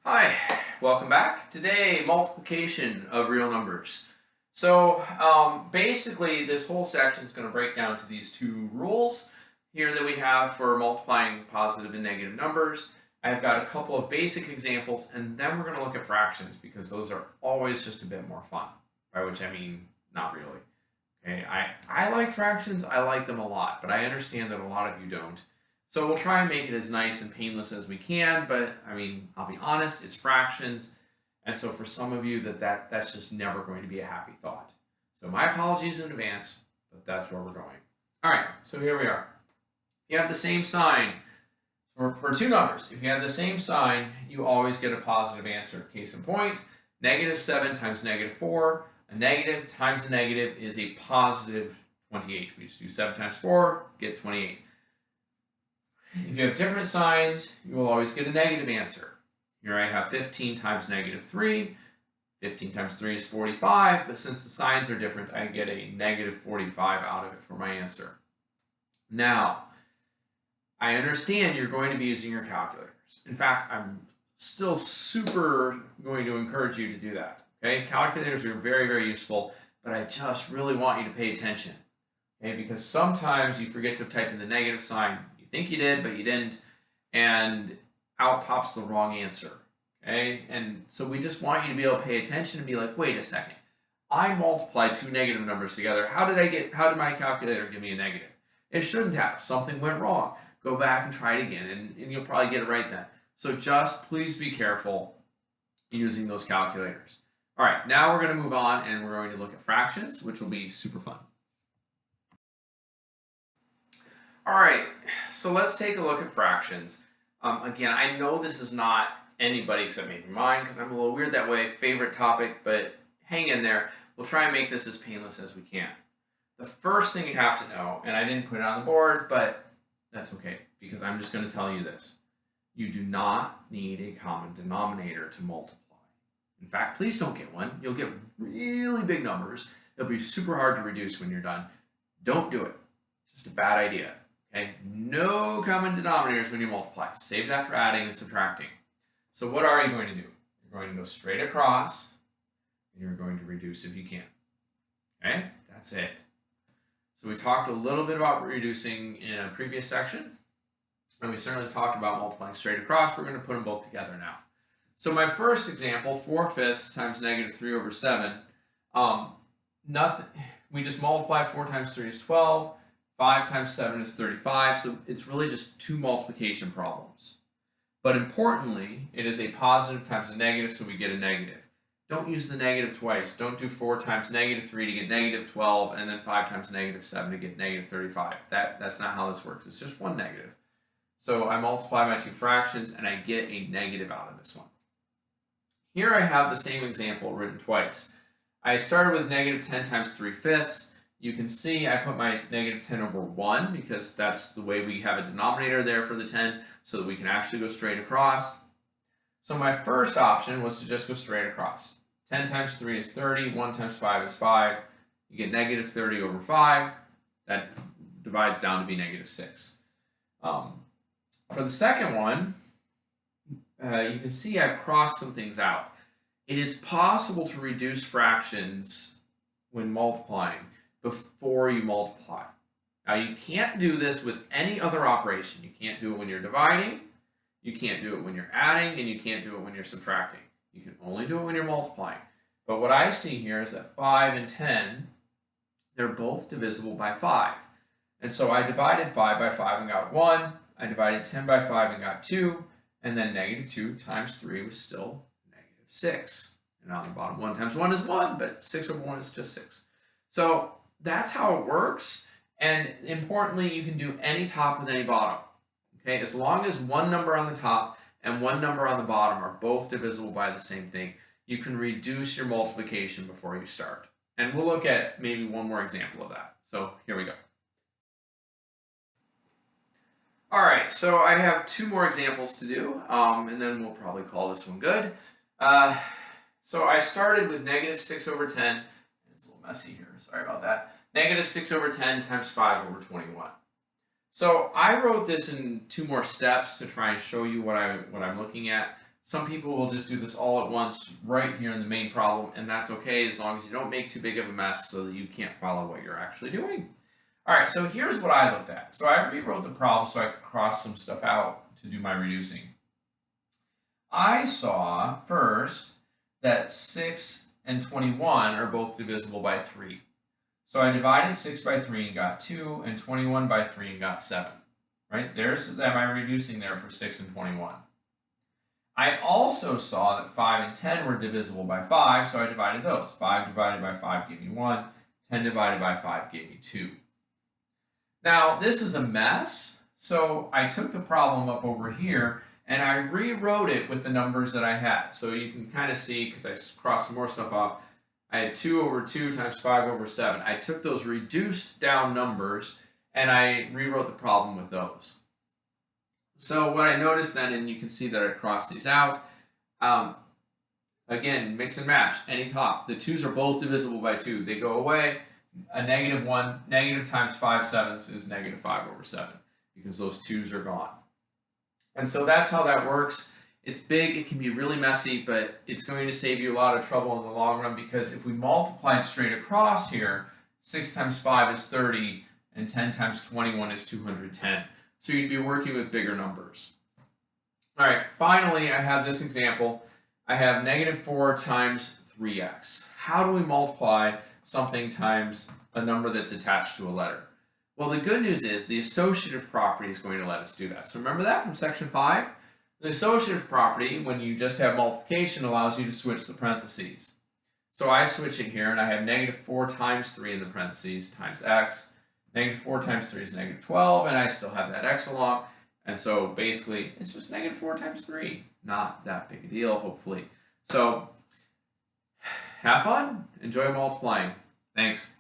Hi, welcome back. Today, multiplication of real numbers. So basically, this whole section is going to break down to these two rules here that we have for multiplying positive and negative numbers. I've got a couple of basic examples, and then we're going to look at fractions because those are always just a bit more fun, by which I mean not really. Okay, I like fractions, I like them a lot, but I understand that a lot of you don't. So we'll try and make it as nice and painless as we can, but I mean, I'll be honest, it's fractions. And so for some of you that's just never going to be a happy thought. So my apologies in advance, but that's where we're going. All right, so here we are. You have the same sign for two numbers. If you have the same sign, you always get a positive answer. Case in point, -7 times -4. A negative times a negative is a positive 28. We just do 7 times 4, get 28. If you have different signs, you will always get a negative answer. Here I have 15 times -3. 15 times 3 is 45, but since the signs are different, I get a -45 out of it for my answer. Now, I understand you're going to be using your calculators. In fact, I'm still super going to encourage you to do that. Okay, calculators are very, very useful, but I just really want you to pay attention. Okay, because sometimes you forget to type in the negative sign. You think you did, but you didn't, and out pops the wrong answer. Okay, and so we just want you to be able to pay attention and be like, wait a second, I multiplied two negative numbers together. How did my calculator give me a negative? It shouldn't have. Something went wrong. Go back and try it again, and you'll probably get it right then. So just please be careful using those calculators. All right, now we're going to move on and we're going to look at fractions, which will be super fun. All right, so let's take a look at fractions. Again, I know this is not anybody except maybe mine because I'm a little weird that way, favorite topic, but hang in there. We'll try and make this as painless as we can. The first thing you have to know, and I didn't put it on the board, but that's okay because I'm just going to tell you this. You do not need a common denominator to multiply. In fact, please don't get one. You'll get really big numbers. It'll be super hard to reduce when you're done. Don't do it. It's just a bad idea. Okay? No common denominators when you multiply. Save that for adding and subtracting. So what are you going to do? You're going to go straight across, and you're going to reduce if you can. Okay? That's it. So we talked a little bit about reducing in a previous section, and we certainly talked about multiplying straight across. We're going to put them both together now. So my first example, 4/5 times -3/7, nothing. We just multiply. 4 times 3 is 12. 5 times 7 is 35. So it's really just two multiplication problems. But importantly, it is a positive times a negative, so we get a negative. Don't use the negative twice. Don't do 4 times -3 to get -12, and then 5 times -7 to get -35. That's not how this works. It's just one negative. So I multiply my two fractions, and I get a negative out of this one. Here I have the same example written twice. I started with -10 times 3/5. You can see I put my -10/1 because that's the way we have a denominator there for the 10 so that we can actually go straight across. So my first option was to just go straight across. 10 times 3 is 30. 1 times 5 is 5. You get -30/5. That divides down to be -6. For the second one, you can see I've crossed some things out. It is possible to reduce fractions when multiplying before you multiply. Now, you can't do this with any other operation. You can't do it when you're dividing, you can't do it when you're adding, and you can't do it when you're subtracting. You can only do it when you're multiplying. But what I see here is that 5 and 10, they're both divisible by 5. And so I divided 5 by 5 and got 1. I divided 10 by 5 and got 2. And then -2 times 3 was still -6. And on the bottom, 1 times 1 is 1, but 6/1 is just 6. So that's how it works. And importantly, you can do any top with any bottom. Okay, as long as one number on the top and one number on the bottom are both divisible by the same thing, you can reduce your multiplication before you start. And we'll look at maybe one more example of that. So here we go. All right, so I have two more examples to do, and then we'll probably call this one good. So I started with -6/10. It's a little messy here, sorry about that. -6/10 times 5/21. So I wrote this in two more steps to try and show you what I'm looking at. Some people will just do this all at once right here in the main problem, and that's okay as long as you don't make too big of a mess so that you can't follow what you're actually doing. All right, so here's what I looked at. So I rewrote the problem so I could cross some stuff out to do my reducing. I saw first that 6 and 21 are both divisible by 3. So I divided 6 by 3 and got 2, and 21 by 3 and got 7. Right? There's my reducing there for 6 and 21. I also saw that 5 and 10 were divisible by 5, so I divided those. 5 divided by 5 gave me 1. 10 divided by 5 gave me 2. Now, this is a mess, so I took the problem up over here and I rewrote it with the numbers that I had. So you can kind of see, because I crossed some more stuff off, I had 2 over 2 times 5 over 7. I took those reduced down numbers and I rewrote the problem with those. So what I noticed then, and you can see that I crossed these out, again, mix and match, any top. The 2's are both divisible by 2. They go away. A -1, negative times 5/7 is negative 5 over 7, because those 2's are gone. And so that's how that works. It's big, it can be really messy, but it's going to save you a lot of trouble in the long run, because if we multiply it straight across here, 6 times 5 is 30, and 10 times 21 is 210. So you'd be working with bigger numbers. All right, finally, I have this example. I have -4 times 3x. How do we multiply something times a number that's attached to a letter? Well, the good news is the associative property is going to let us do that. So remember that from section 5? The associative property, when you just have multiplication, allows you to switch the parentheses. So I switch it here, and I have -4 times 3 in the parentheses times x. -4 times 3 is -12, and I still have that x along. And so basically, it's just -4 times 3. Not that big a deal, hopefully. So have fun. Enjoy multiplying. Thanks.